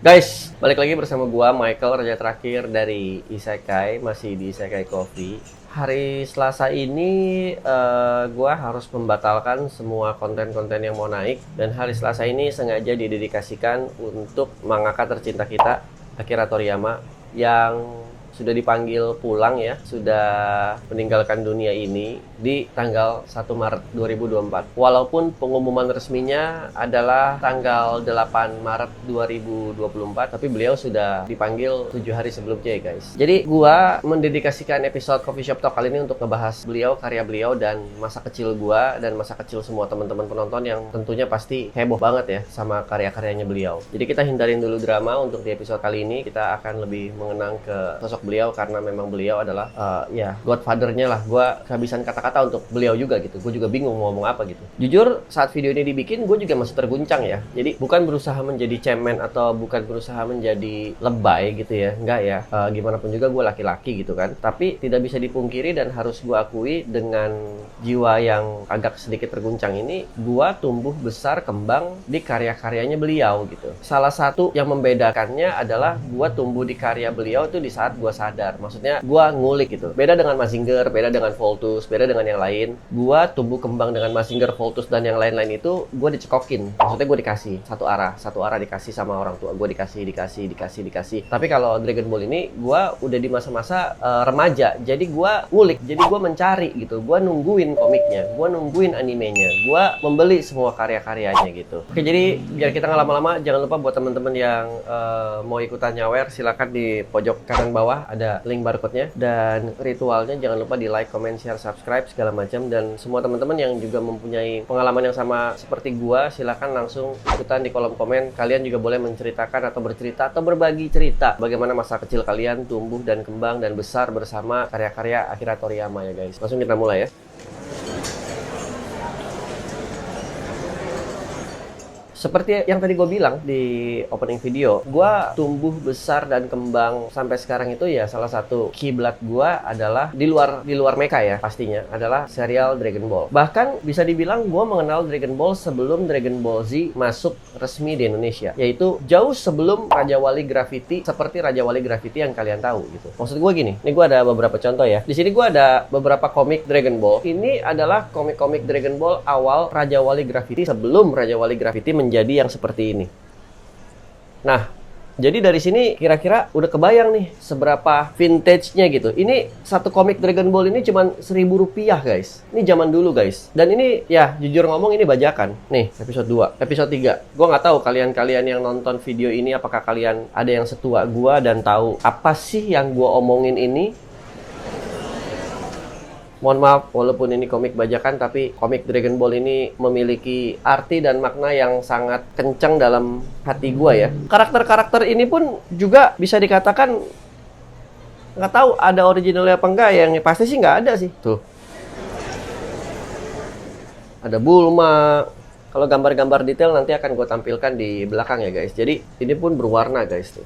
Guys, balik lagi bersama gua Michael, Raja Terakhir dari Isekai, masih di Isekai Coffee. Hari Selasa ini gua harus membatalkan semua konten-konten yang mau naik, dan hari Selasa ini sengaja didedikasikan untuk mangaka tercinta kita, Akira Toriyama, yang sudah dipanggil pulang ya, sudah meninggalkan dunia ini di tanggal 1 Maret 2024. Walaupun pengumuman resminya adalah tanggal 8 Maret 2024, tapi beliau sudah dipanggil 7 hari sebelumnya ya guys. Jadi gua mendedikasikan episode Coffee Shop Talk kali ini untuk ngebahas beliau, karya beliau, dan masa kecil gua dan masa kecil semua teman-teman penonton yang tentunya pasti heboh banget ya sama karya-karyanya beliau. Jadi kita hindarin dulu drama untuk di episode kali ini. Kita akan lebih mengenang ke sosok beliau karena memang beliau adalah godfather-nya lah. Gua kehabisan kata-kata untuk beliau juga gitu. Gue juga bingung mau ngomong apa gitu. Jujur saat video ini dibikin gue juga masih terguncang ya. Jadi bukan berusaha menjadi cemen atau bukan berusaha menjadi lebay gitu ya. Enggak ya. Gimana pun juga gue laki-laki gitu kan. Tapi tidak bisa dipungkiri dan harus gue akui, dengan jiwa yang agak sedikit terguncang ini, gue tumbuh besar kembang di karya-karyanya beliau gitu. Salah satu yang membedakannya adalah gue tumbuh di karya beliau itu di saat gue sadar. Maksudnya gue ngulik gitu. Beda dengan Mazinger, beda dengan Voltus, beda dengan yang lain. Gue tumbuh kembang dengan Mazinger, Voltus, dan yang lain-lain itu gue dicekokin. Maksudnya gue dikasih satu arah dikasih sama orang tua. Gue dikasih. Tapi kalau Dragon Ball ini, gue udah di masa-masa remaja. Jadi gue ngulik, jadi gue mencari gitu. Gue nungguin komiknya, gue nungguin animenya, gue membeli semua karya-karyanya gitu. Oke, jadi biar kita nggak lama-lama, jangan lupa buat teman-teman yang mau ikutan nyawer, silakan di pojok kanan bawah ada link barcode-nya, dan ritualnya jangan lupa di like, comment, share, subscribe segala macam. Dan semua teman-teman yang juga mempunyai pengalaman yang sama seperti gua, silakan langsung ikutan di kolom komen. Kalian juga boleh menceritakan atau bercerita atau berbagi cerita bagaimana masa kecil kalian tumbuh dan kembang dan besar bersama karya-karya Akira Toriyama ya guys. Langsung kita mulai ya. Seperti yang tadi gue bilang di opening video, gue tumbuh besar dan kembang sampai sekarang itu ya, salah satu kiblat gue adalah di luar mecha ya, pastinya adalah serial Dragon Ball. Bahkan bisa dibilang gue mengenal Dragon Ball sebelum Dragon Ball Z masuk resmi di Indonesia, yaitu jauh sebelum Raja Wali Graffiti seperti Raja Wali Graffiti yang kalian tahu gitu. Maksud gue gini, ini gue ada beberapa contoh ya. Di sini gue ada beberapa komik Dragon Ball. Ini adalah komik-komik Dragon Ball awal Raja Wali Graffiti sebelum Raja Wali Graffiti menjadi yang seperti ini. Nah, jadi dari sini kira-kira udah kebayang nih seberapa vintage-nya gitu. Ini satu komik Dragon Ball ini cuma Rp1.000 guys. Ini zaman dulu guys. Dan ini ya jujur ngomong ini bajakan. Nih episode 2, episode 3. Gue nggak tahu kalian yang nonton video ini apakah kalian ada yang setua gue dan tahu apa sih yang gue omongin ini. Mohon maaf, walaupun ini komik bajakan, tapi komik Dragon Ball ini memiliki arti dan makna yang sangat kencang dalam hati gua ya. Karakter-karakter ini pun juga bisa dikatakan, nggak tahu ada originalnya apa enggak, yang pasti sih nggak ada sih. Tuh. Ada Bulma. Kalau gambar-gambar detail nanti akan gue tampilkan di belakang ya guys. Jadi ini pun berwarna guys tuh.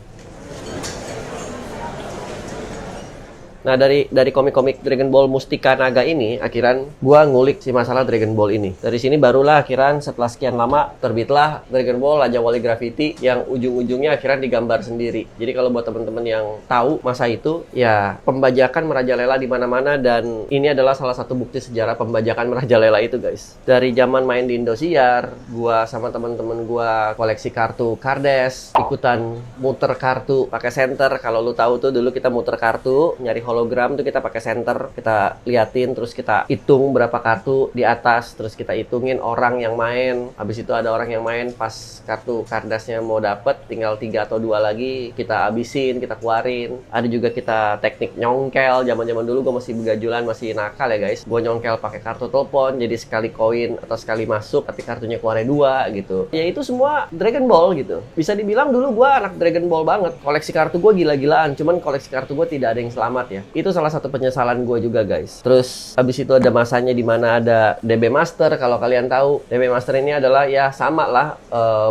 Nah, dari komik-komik Dragon Ball Mustika Naga ini, akhiran gua ngulik si masalah Dragon Ball ini. Dari sini barulah akhiran setelah sekian lama terbitlah Dragon Ball Raja Wali Graffiti yang ujung-ujungnya akhiran digambar sendiri. Jadi kalau buat teman-teman yang tahu masa itu, ya pembajakan merajalela di mana-mana, dan ini adalah salah satu bukti sejarah pembajakan merajalela itu, guys. Dari zaman main di Indosiar, gua sama teman-teman gua koleksi kartu Kardes, ikutan muter kartu pakai senter. Kalau lu tahu tuh dulu kita muter kartu, nyari hologram tuh kita pakai senter, kita liatin, terus kita hitung berapa kartu di atas, terus kita hitungin orang yang main. Habis itu ada orang yang main, pas kartu kardasnya mau dapet tinggal 3 atau 2 lagi, kita habisin, kita keluarin. Ada juga kita teknik nyongkel. Zaman-zaman dulu gue masih begajulan, masih nakal ya guys. Gue nyongkel pakai kartu telepon, jadi sekali koin atau sekali masuk tapi kartunya keluarnya 2 gitu. Ya itu semua Dragon Ball gitu. Bisa dibilang dulu gue anak Dragon Ball banget. Koleksi kartu gue gila-gilaan, cuman koleksi kartu gue tidak ada yang selamat ya. ya. Itu salah satu penyesalan gue juga guys. Terus habis itu ada masanya di mana ada DB Master. Kalau kalian tahu, DB Master ini adalah ya sama lah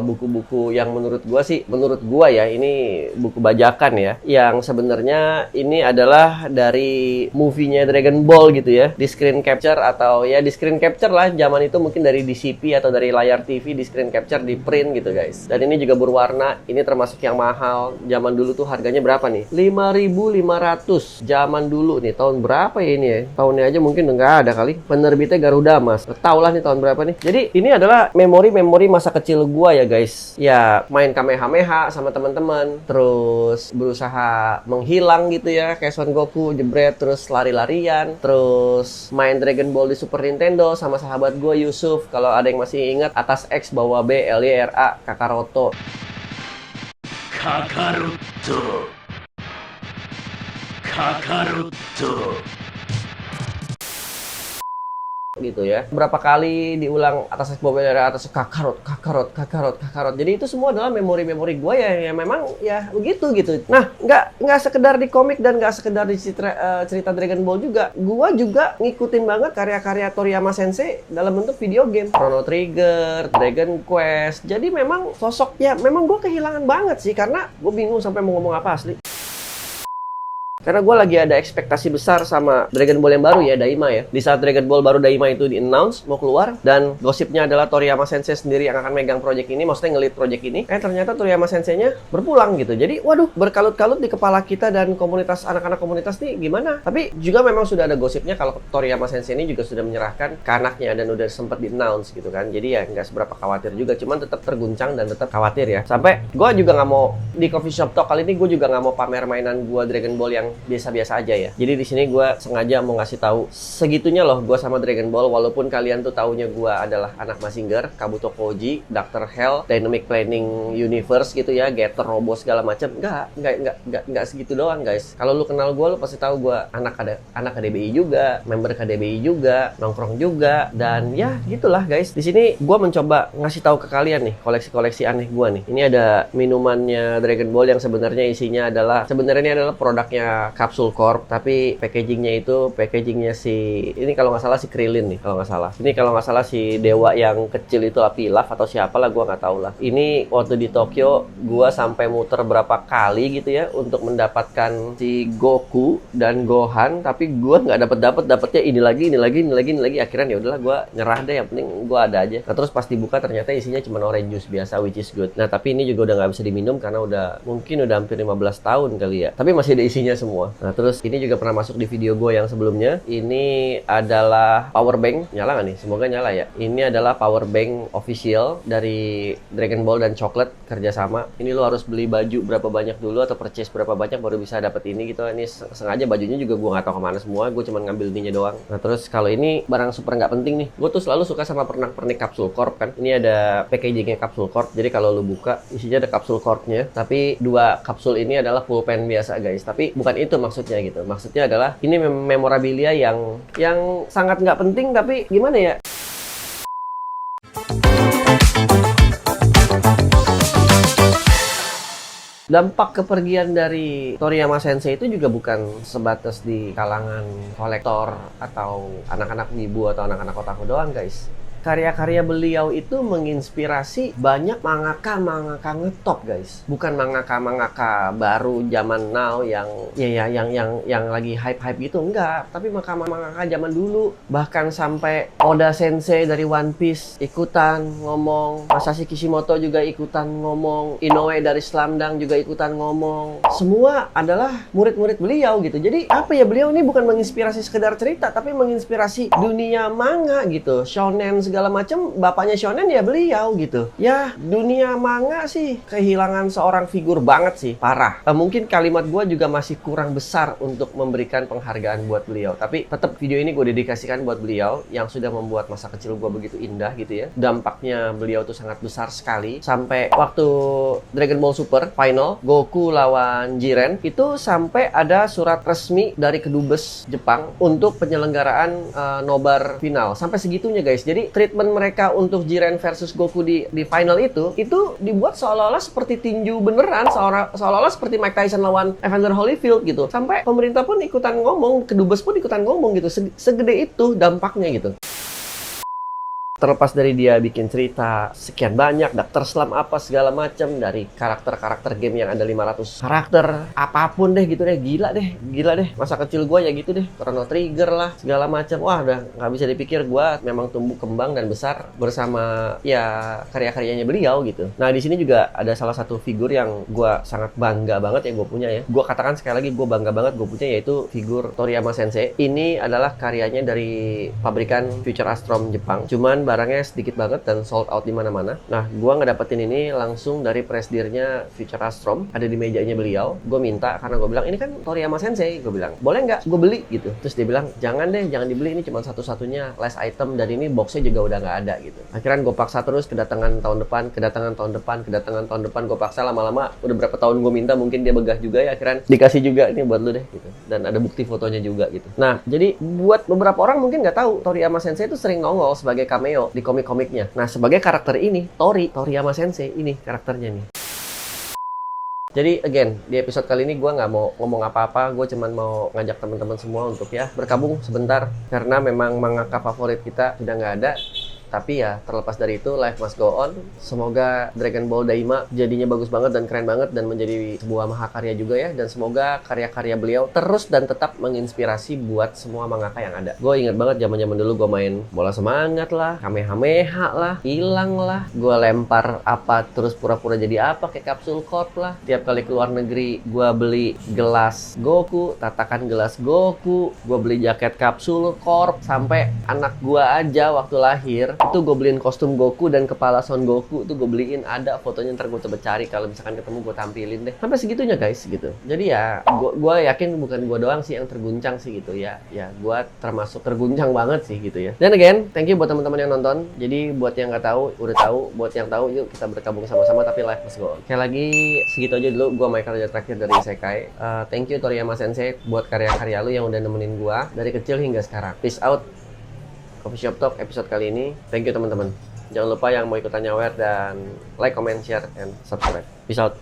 buku-buku yang menurut gue ya ini buku bajakan ya. Yang sebenarnya ini adalah dari movie-nya Dragon Ball gitu ya. Di screen capture atau ya di screen capture lah zaman itu mungkin dari DCP atau dari layar TV di screen capture di print gitu guys. Dan ini juga berwarna. Ini termasuk yang mahal. Zaman dulu tuh harganya berapa nih? 5.500 zaman dulu nih. Tahun berapa ya ini ya? Tahunnya aja mungkin nggak ada kali. Penerbitnya Garuda Mas. Tau lah nih tahun berapa nih. Jadi ini adalah memori-memori masa kecil gua ya guys. Ya main Kamehameha sama teman-teman. Terus berusaha menghilang gitu ya. Kayak Son Goku jebret terus lari-larian. Terus main Dragon Ball di Super Nintendo sama sahabat gua Yusuf. Kalau ada yang masih ingat, atas X bawah B LYRA Kakaroto. Kakaroto. Kakaroto. Gitu ya. Berapa kali diulang atas X bawah LYRA atas Kakarot. Jadi itu semua adalah memori-memori gue ya memang ya begitu gitu. Nah, nggak sekedar di komik dan nggak sekedar di cerita Dragon Ball juga. Gue juga ngikutin banget karya-karya Toriyama Sensei dalam bentuk video game. Chrono Trigger, Dragon Quest. Jadi memang sosoknya memang gue kehilangan banget sih karena gue bingung sampai mau ngomong apa asli. Karena gue lagi ada ekspektasi besar sama Dragon Ball yang baru ya, Daima ya. Di saat Dragon Ball baru Daima itu di-announce, mau keluar. Dan gosipnya adalah Toriyama Sensei sendiri yang akan megang project ini, maksudnya nge-lead project ini. Ternyata Toriyama Sensei-nya berpulang gitu. Jadi, waduh, berkalut-kalut di kepala kita dan komunitas, anak-anak komunitas nih gimana. Tapi juga memang sudah ada gosipnya kalau Toriyama Sensei ini juga sudah menyerahkan ke anaknya dan udah sempat di-announce gitu kan. Jadi ya nggak seberapa khawatir juga, cuman tetap terguncang dan tetap khawatir ya. Sampai gue juga nggak mau, di Coffee Shop Talk kali ini gue juga nggak mau pamer mainan gue Dragon Ball yang biasa-biasa aja ya. Jadi di sini gue sengaja mau ngasih tahu segitunya loh gue sama Dragon Ball, walaupun kalian tuh taunya gue adalah anak Mazinger, Kabuto Koji, Dr. Hell, Dynamic Planning Universe gitu ya, Getter, Robo segala macam. Enggak segitu doang guys. Kalau lu kenal gue, lu pasti tahu gue anak KDBI juga, member KDBI juga, nongkrong juga, dan ya gitulah guys. Di sini gue mencoba ngasih tahu ke kalian nih koleksi-koleksi aneh gue nih. Ini ada minumannya Dragon Ball yang sebenarnya isinya adalah produknya Capsule Corp, tapi packagingnya si ini kalau nggak salah si Krillin nih kalau nggak salah. Ini kalau nggak salah si dewa yang kecil itu Pilaf atau siapa lah, gue nggak tahu lah. Ini waktu di Tokyo gue sampai muter berapa kali gitu ya untuk mendapatkan si Goku dan Gohan, tapi gue nggak dapetnya ini lagi. Akhirnya ya udahlah gue nyerah deh, yang penting gue ada aja. Nah terus pas dibuka ternyata isinya cuma orange juice biasa, which is good. Nah tapi ini juga udah nggak bisa diminum karena mungkin udah hampir 15 tahun kali ya. Tapi masih ada isinya semua. Nah terus ini juga pernah masuk di video gue yang sebelumnya. Ini adalah power bank. Nyala nggak nih? Semoga nyala ya. Ini adalah power bank official dari Dragon Ball dan Chocolate kerjasama. Ini lo harus beli baju berapa banyak dulu atau purchase berapa banyak baru bisa dapet ini gitu. Ini sengaja bajunya juga gue nggak tahu kemana semua. Gue cuma ngambil ininya doang. Nah terus kalau ini barang super nggak penting nih. Gue tuh selalu suka sama pernak-pernik Capsule Corp kan. Ini ada packagingnya Capsule Corp. Jadi kalau lo buka isinya ada Capsule Corp-nya. Tapi dua kapsul ini adalah pulpen biasa guys. Tapi bukan itu maksudnya gitu. Maksudnya adalah ini memorabilia yang sangat nggak penting tapi gimana ya? Dampak kepergian dari Toriyama Sensei itu juga bukan sebatas di kalangan kolektor atau anak-anak wibu atau anak-anak otaku doang guys. Karya-karya beliau itu menginspirasi banyak mangaka ngetop guys. Bukan mangaka baru zaman now yang lagi hype gitu, enggak. Tapi mangaka zaman dulu, bahkan sampai Oda Sensei dari One Piece ikutan ngomong, Masashi Kishimoto juga ikutan ngomong, Inoue dari Slamdang juga ikutan ngomong. Semua adalah murid-murid beliau gitu. Jadi apa ya, beliau ini bukan menginspirasi sekedar cerita, tapi menginspirasi dunia manga gitu, shonen segala macam. Bapaknya shonen ya beliau gitu. Ya dunia manga sih kehilangan seorang figur banget sih, parah. Mungkin kalimat gue juga masih kurang besar untuk memberikan penghargaan buat beliau. Tapi tetap video ini gue dedikasikan buat beliau yang sudah membuat masa kecil gue begitu indah gitu ya. Dampaknya beliau tuh sangat besar sekali. Sampai waktu Dragon Ball Super Final Goku lawan Jiren itu sampai ada surat resmi dari Kedubes Jepang untuk penyelenggaraan nobar final. Sampai segitunya guys. Jadi treatment mereka untuk Jiren versus Goku di final itu dibuat seolah-olah seperti tinju beneran, seolah-olah seperti Mike Tyson lawan Evander Holyfield gitu. Sampai pemerintah pun ikutan ngomong, kedubes pun ikutan ngomong gitu. Segede itu dampaknya gitu. Terlepas dari dia bikin cerita sekian banyak, Dr. Slump apa segala macam, dari karakter-karakter game yang ada 500 karakter, apapun deh gitu deh, gila deh. Masa kecil gue ya gitu deh, Chrono Trigger lah, segala macam. Wah, udah nggak bisa dipikir, gue memang tumbuh kembang dan besar bersama ya karya-karyanya beliau gitu. Nah, di sini juga ada salah satu figur yang gue sangat bangga banget yang gue punya ya. Gue katakan sekali lagi, gue bangga banget gue punya, yaitu figur Toriyama Sensei. Ini adalah karyanya dari pabrikan Future Astrom Jepang. Cuman barangnya sedikit banget dan sold out di mana-mana. Nah, gua ngedapetin ini langsung dari pressdirnya Future Astrom, ada di mejanya beliau. Gue minta karena gue bilang ini kan Toriyama Sensei, gue bilang boleh nggak gue beli gitu. Terus dia bilang jangan deh, jangan dibeli, ini cuma satu-satunya last item dan ini boxnya juga udah nggak ada gitu. Akhirnya gue paksa terus, kedatangan tahun depan, gue paksa lama-lama. Udah berapa tahun gue minta, mungkin dia begah juga ya, akhirnya dikasih juga, ini buat lu deh gitu. Dan ada bukti fotonya juga gitu. Nah, jadi buat beberapa orang mungkin nggak tahu, Toriyama Sensei itu sering nongol sebagai cameo di komik-komiknya. Nah, sebagai karakter ini, Toriyama Sensei ini karakternya nih. Jadi again, di episode kali ini gue nggak mau ngomong apa-apa, gue cuman mau ngajak teman-teman semua untuk ya berkabung sebentar, karena memang mangaka favorit kita sudah nggak ada. Tapi ya, terlepas dari itu, life must go on. Semoga Dragon Ball Daima jadinya bagus banget dan keren banget dan menjadi sebuah mahakarya juga ya. Dan semoga karya-karya beliau terus dan tetap menginspirasi buat semua mangaka yang ada. Gue inget banget zaman-zaman dulu gue main bola semangat lah, Kamehameha lah, hilang lah. Gue lempar apa terus pura-pura jadi apa kayak kapsul corp lah. Tiap kali keluar negeri, gue beli gelas Goku, tatakan gelas Goku. Gue beli jaket kapsul corp. Sampai anak gue aja waktu lahir itu gue beliin kostum Goku dan kepala Son Goku itu gue beliin, ada fotonya, ntar gue coba cari kalau misalkan ketemu gue tampilin deh. Sampai segitunya guys gitu. Jadi ya gue yakin bukan gue doang sih yang terguncang sih gitu ya. Ya gue termasuk terguncang banget sih gitu ya. Dan again, thank you buat teman-teman yang nonton. Jadi buat yang nggak tahu udah tahu, buat yang tahu yuk kita berkabung sama-sama, tapi life must go on. Kayak lagi segitu aja dulu. Gue Michael Raja terakhir dari Isekai. Thank you Toriyama Sensei buat karya-karya lu yang udah nemenin gue dari kecil hingga sekarang. Peace out. Coffee Shop Talk episode kali ini. Thank you teman-teman. Jangan lupa yang mau ikutan nyawer dan like, comment, share, and subscribe. Peace out.